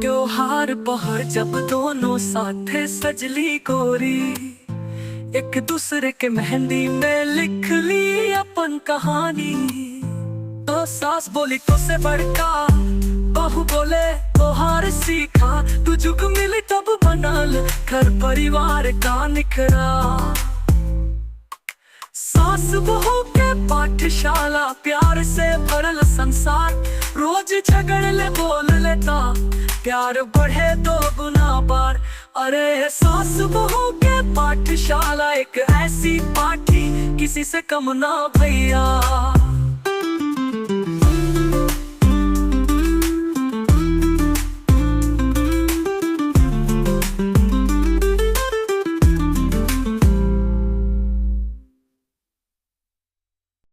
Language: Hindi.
त्योहार पहाड़ जब दोनों साथे सजली गोरी, एक दूसरे के मेहंदी में लिख ली अपन कहानी। तो सास बोली तो से बड़का, बहू बोले त्योहार सीखा, तू जुग मिली तब बनल घर परिवार का निखरा। सास बहू के पाठशाला, प्यार से भरल संसार, रोज झगड़ले बोल लेता, प्यार बढ़े दो गुना बार। अरे सास बहू के पाठशाला, एक ऐसी पाठी किसी से कम ना भैया।